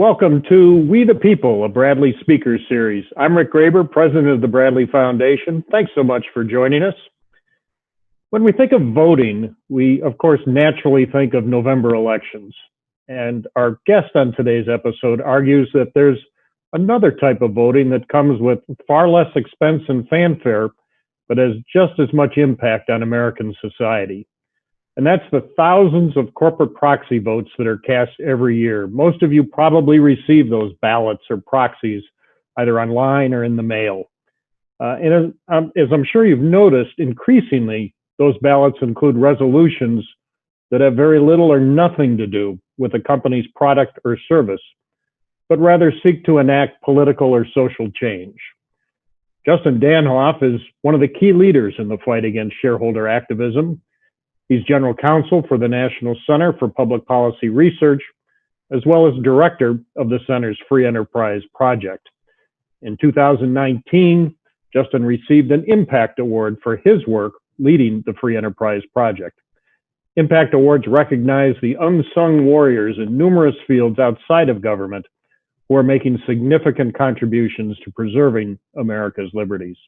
Welcome to We the People, a Bradley Speakers Series. I'm Rick Graber, president of the Bradley Foundation. Thanks so much for joining us. When we think of voting, we, of course, naturally think of November elections. And our guest on today's episode argues that there's another type of voting that comes with far less expense and fanfare, but has just as much impact on American society. And that's the thousands of corporate proxy votes that are cast every year. Most of you probably receive those ballots or proxies either online or in the mail. As I'm sure you've noticed, increasingly, those ballots include resolutions that have very little or nothing to do with a company's product or service, but rather seek to enact political or social change. Justin Danhof is one of the key leaders in the fight against shareholder activism. He's general counsel for the National Center for Public Policy Research, as well as director of the center's Free Enterprise Project. In 2019, Justin received an Impact Award for his work leading the Free Enterprise Project. Impact Awards recognize the unsung warriors in numerous fields outside of government who are making significant contributions to preserving America's liberties.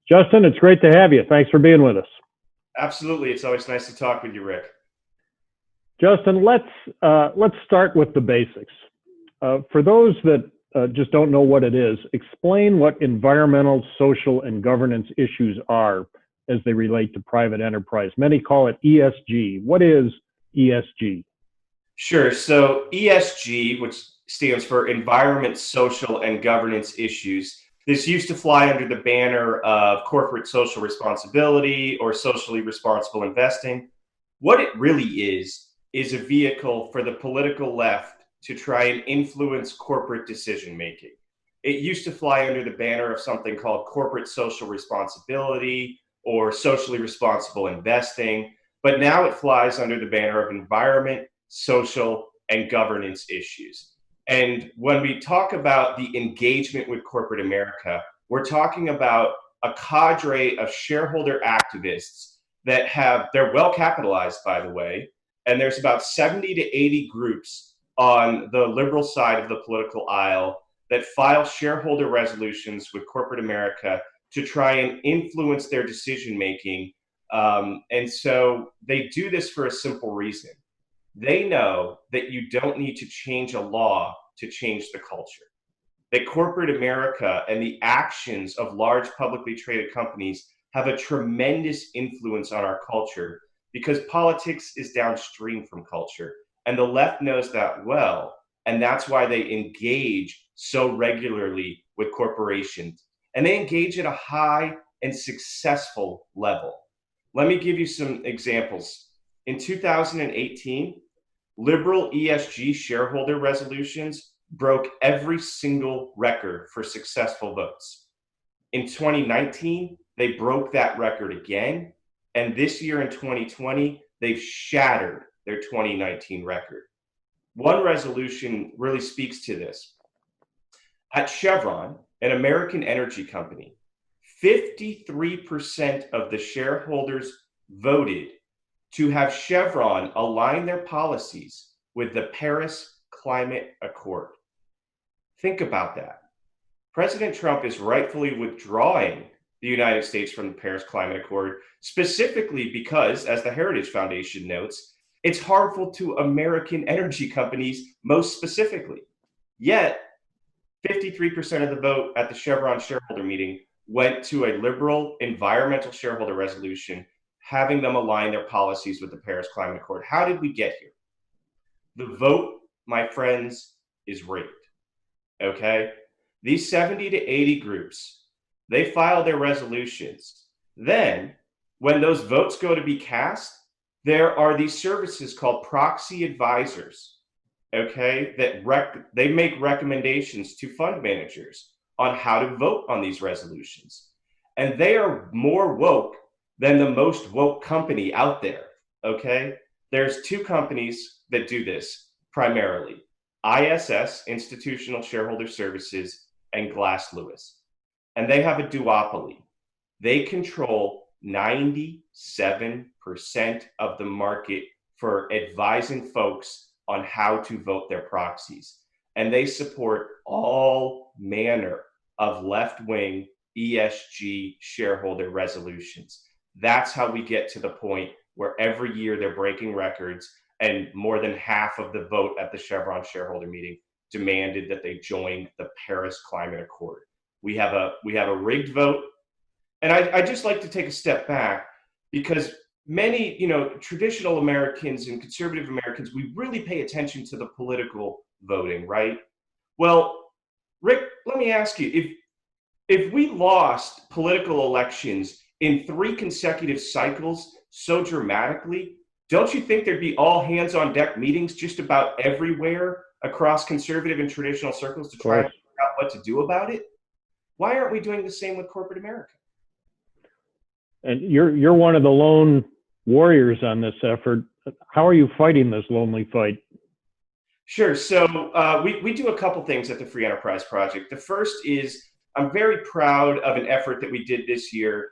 Justin, it's great to have you. Thanks for being with us. Absolutely. It's always nice to talk with you, Rick. Justin, let's start with the basics. For those that just don't know what it is, explain what environmental, social, and governance issues are as they relate to private enterprise. Many call it ESG. What is ESG? Sure. So ESG, which stands for Environment, Social, and Governance Issues, this used to fly under the banner of corporate social responsibility or socially responsible investing. What it really is a vehicle for the political left to try and influence corporate decision-making. It used to fly under the banner of something called corporate social responsibility or socially responsible investing, but now it flies under the banner of environment, social, and governance issues. And when we talk about the engagement with corporate America, we're talking about a cadre of shareholder activists they're well capitalized, by the way, and there's about 70 to 80 groups on the liberal side of the political aisle that file shareholder resolutions with corporate America to try and influence their decision-making. And so they do this for a simple reason. They know that you don't need to change a law to change the culture. That corporate America and the actions of large publicly traded companies have a tremendous influence on our culture because politics is downstream from culture. And the left knows that well. And that's why they engage so regularly with corporations. And they engage at a high and successful level. Let me give you some examples. In 2018, liberal ESG shareholder resolutions broke every single record for successful votes. In 2019, they broke that record again. And this year in 2020, they've shattered their 2019 record. One resolution really speaks to this. At Chevron, an American energy company, 53% of the shareholders voted to have Chevron align their policies with the Paris Climate Accord. Think about that. President Trump is rightfully withdrawing the United States from the Paris Climate Accord, specifically because, as the Heritage Foundation notes, it's harmful to American energy companies most specifically. Yet, 53% of the vote at the Chevron shareholder meeting went to a liberal environmental shareholder resolution having them align their policies with the Paris Climate Accord. How did we get here? The vote, my friends, is rigged, okay? These 70 to 80 groups, they file their resolutions. Then, when those votes go to be cast, there are these services called proxy advisors, okay, that they make recommendations to fund managers on how to vote on these resolutions. And they are more woke than the most woke company out there, okay? There's two companies that do this primarily, ISS, Institutional Shareholder Services, and Glass Lewis. And they have a duopoly. They control 97% of the market for advising folks on how to vote their proxies. and they support all manner of left-wing ESG shareholder resolutions. That's how we get to the point where every year they're breaking records, and more than half of the vote at the Chevron shareholder meeting demanded that they join the Paris Climate Accord. We have a rigged vote. And I just like to take a step back, because many, traditional Americans and conservative Americans, we really pay attention to the political voting, right? Well, Rick, let me ask you, if we lost political elections in 3 consecutive cycles so dramatically, don't you think there'd be all hands on deck meetings just about everywhere across conservative and traditional circles to try and figure out what to do about it? Why aren't we doing the same with corporate America? And you're one of the lone warriors on this effort. How are you fighting this lonely fight? Sure. So we do a couple things at the Free Enterprise Project. The first is, I'm very proud of an effort that we did this year.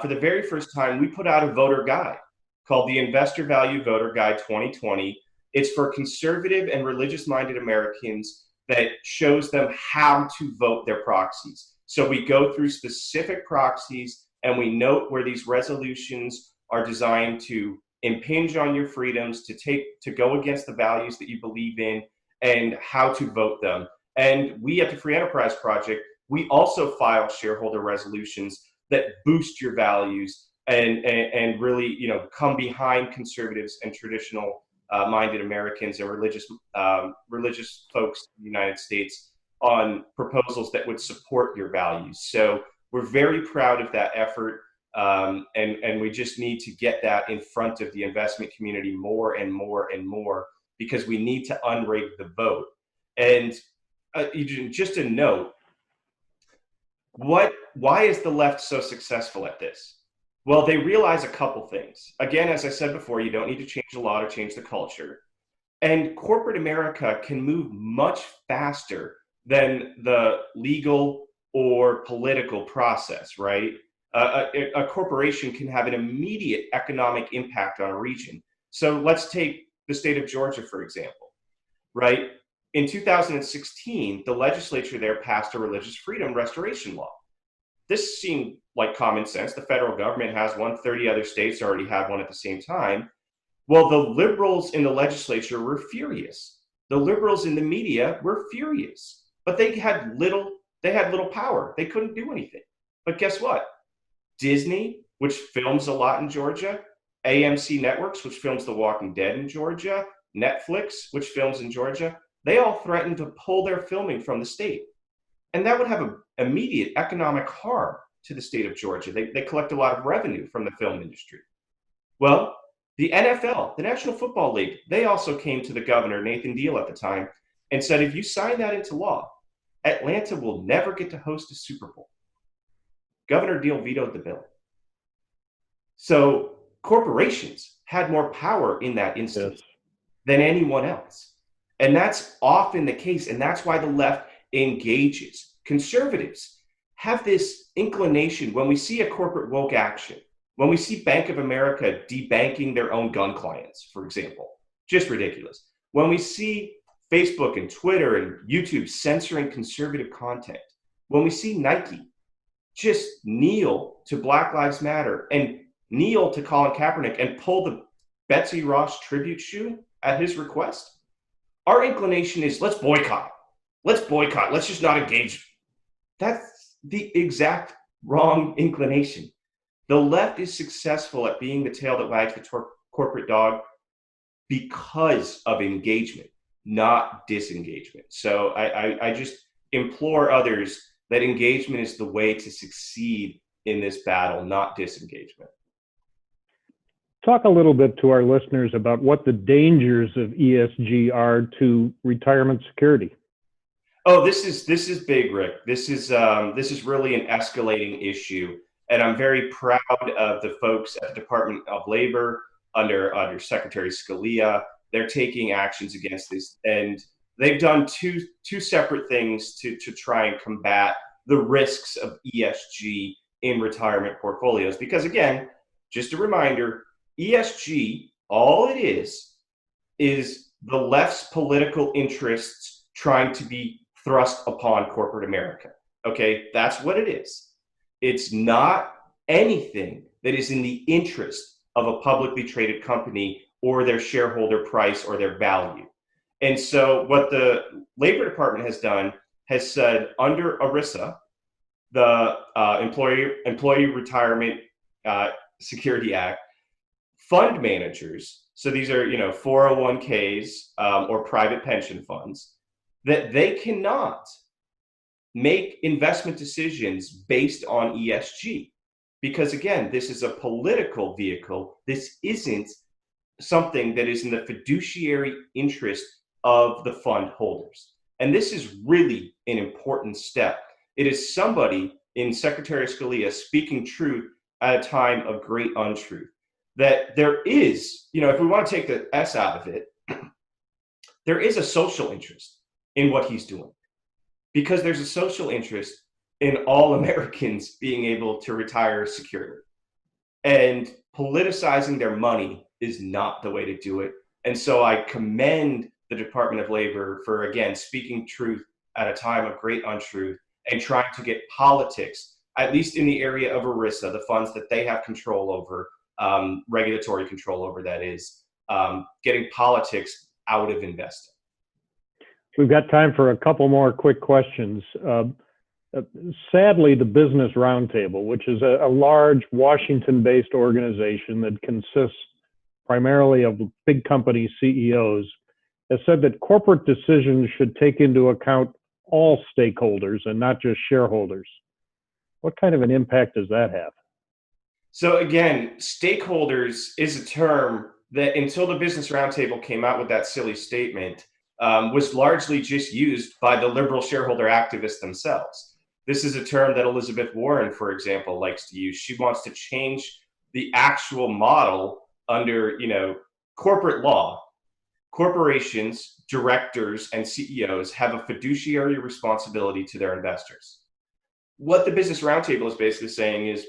For the very first time, we put out a voter guide called the Investor Value Voter Guide 2020. It's for conservative and religious-minded Americans that shows them how to vote their proxies. So we go through specific proxies and we note where these resolutions are designed to impinge on your freedoms, to go against the values that you believe in, and how to vote them. And we at the Free Enterprise Project, we also file shareholder resolutions that boost your values and really, come behind conservatives and traditional minded Americans and religious folks in the United States on proposals that would support your values. So we're very proud of that effort, and we just need to get that in front of the investment community more and more and more, because we need to unrig the vote. And just a note, why is the left so successful at this? Well, they realize a couple things. Again, as I said before, you don't need to change the law to change the culture. And corporate America can move much faster than the legal or political process, right? A corporation can have an immediate economic impact on a region. So let's take the state of Georgia, for example, right? In 2016, the legislature there passed a religious freedom restoration law. This seemed like common sense. The federal government has one, 30 other states already have one at the same time. Well, the liberals in the legislature were furious. The liberals in the media were furious, but they had little power. They couldn't do anything. But guess what? Disney, which films a lot in Georgia, AMC Networks, which films The Walking Dead in Georgia, Netflix, which films in Georgia, they all threatened to pull their filming from the state. And that would have an immediate economic harm to the state of Georgia. They collect a lot of revenue from the film industry. Well, the NFL, the National Football League, they also came to the governor, Nathan Deal at the time, and said, if you sign that into law, Atlanta will never get to host a Super Bowl. Governor Deal vetoed the bill. So corporations had more power in that instance than anyone else. And that's often the case. And that's why the left engages. Conservatives have this inclination when we see a corporate woke action, when we see Bank of America debanking their own gun clients, for example, just ridiculous. When we see Facebook and Twitter and YouTube censoring conservative content, when we see Nike just kneel to Black Lives Matter and kneel to Colin Kaepernick and pull the Betsy Ross tribute shoe at his request, our inclination is let's boycott. Let's just not engage. That's the exact wrong inclination. The left is successful at being the tail that wags the corporate dog because of engagement, not disengagement. So I just implore others that engagement is the way to succeed in this battle, not disengagement. Talk a little bit to our listeners about what the dangers of ESG are to retirement security. Oh, this is big, Rick. This is really an escalating issue, and I'm very proud of the folks at the Department of Labor under Secretary Scalia. They're taking actions against this, and they've done two separate things to try and combat the risks of ESG in retirement portfolios. Because again, just a reminder, ESG, all it is the left's political interests trying to be thrust upon corporate America. Okay, that's what it is. It's not anything that is in the interest of a publicly traded company or their shareholder price or their value. And so what the Labor Department has done has said under ERISA, the Employee Retirement Security Act, fund managers, so these are 401ks or private pension funds, that they cannot make investment decisions based on ESG. Because again, this is a political vehicle. This isn't something that is in the fiduciary interest of the fund holders. And this is really an important step. It is somebody in Secretary Scalia speaking truth at a time of great untruth. That there is, if we want to take the S out of it, there is a social interest in what he's doing. Because there's a social interest in all Americans being able to retire securely. And politicizing their money is not the way to do it. And so I commend the Department of Labor for, again, speaking truth at a time of great untruth and trying to get politics, at least in the area of ERISA, the funds that they have control over, regulatory control over, that is, getting politics out of investing. We've got time for a couple more quick questions. Sadly, the Business Roundtable, which is a large Washington-based organization that consists primarily of big company CEOs, has said that corporate decisions should take into account all stakeholders and not just shareholders. What kind of an impact does that have? So again, stakeholders is a term that until the Business Roundtable came out with that silly statement, was largely just used by the liberal shareholder activists themselves. This is a term that Elizabeth Warren, for example, likes to use. She wants to change the actual model under, corporate law. Corporations, directors, and CEOs have a fiduciary responsibility to their investors. What the Business Roundtable is basically saying is,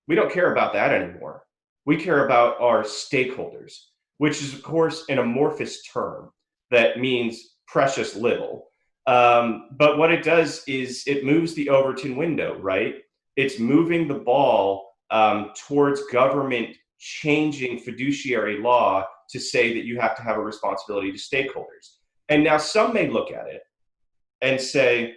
we don't care about that anymore. We care about our stakeholders, which is, of course, an amorphous term that means precious little. But what it does is it moves the Overton window, right? It's moving the ball towards government changing fiduciary law to say that you have to have a responsibility to stakeholders. And now some may look at it and say,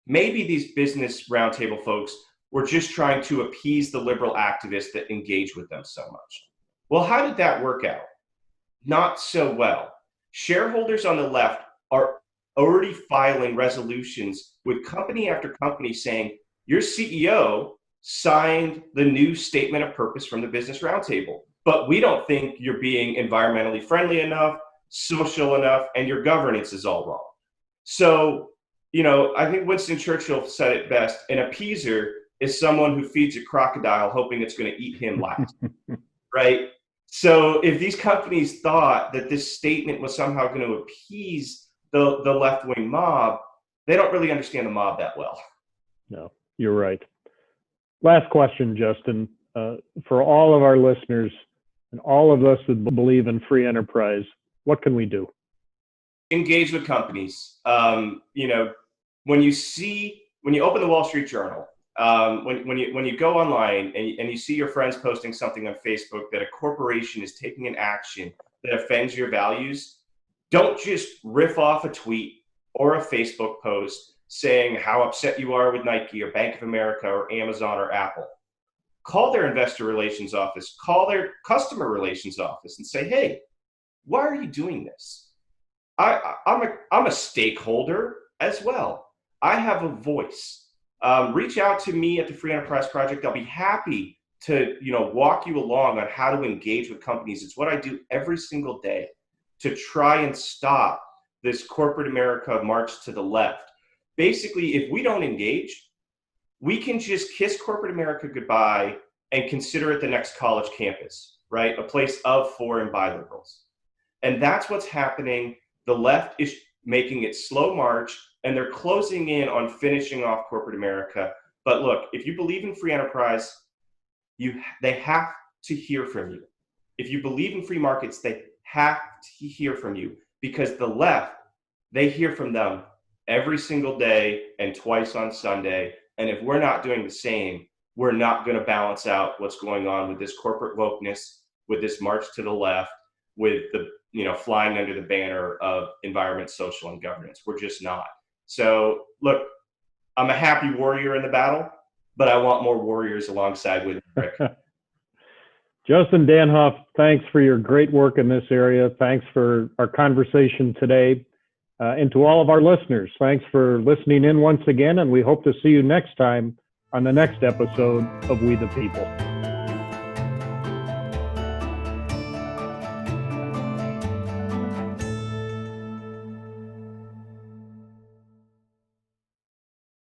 maybe these Business Roundtable folks were just trying to appease the liberal activists that engage with them so much. Well, how did that work out? Not so well. Shareholders on the left are already filing resolutions with company after company saying, your CEO signed the new statement of purpose from the Business Roundtable, but we don't think you're being environmentally friendly enough, social enough, and your governance is all wrong. So, I think Winston Churchill said it best, an appeaser is someone who feeds a crocodile hoping it's going to eat him last, right? So if these companies thought that this statement was somehow going to appease the left-wing mob, they don't really understand the mob that well. No, you're right. Last question, Justin. For all of our listeners and all of us that believe in free enterprise, what can we do? Engage with companies. When you open the Wall Street Journal, when you go online and you see your friends posting something on Facebook that a corporation is taking an action that offends your values, don't just riff off a tweet or a Facebook post saying how upset you are with Nike or Bank of America or Amazon or Apple. Call their investor relations office, call their customer relations office and say, hey, why are you doing this? I'm a stakeholder as well. I have a voice. Reach out to me at the Free Enterprise Project. I'll be happy to walk you along on how to engage with companies. It's what I do every single day to try and stop this corporate America march to the left. Basically, if we don't engage, we can just kiss corporate America goodbye and consider it the next college campus, right? A place of, for, and by liberals. And that's what's happening. The left is making it slow march, and they're closing in on finishing off corporate America. But look, if you believe in free enterprise, they have to hear from you. If you believe in free markets, they have to hear from you, because the left They hear from them every single day and twice on Sunday. And if we're not doing the same, we're not going to balance out what's going on with this corporate wokeness, with this march to the left, with the, flying under the banner of environment, social, and governance. We're just not. So look, I'm a happy warrior in the battle, but I want more warriors alongside with Rick. Justin Danhof, thanks for your great work in this area. Thanks for our conversation today. And to all of our listeners, thanks for listening in once again, and we hope to see you next time on the next episode of We the People.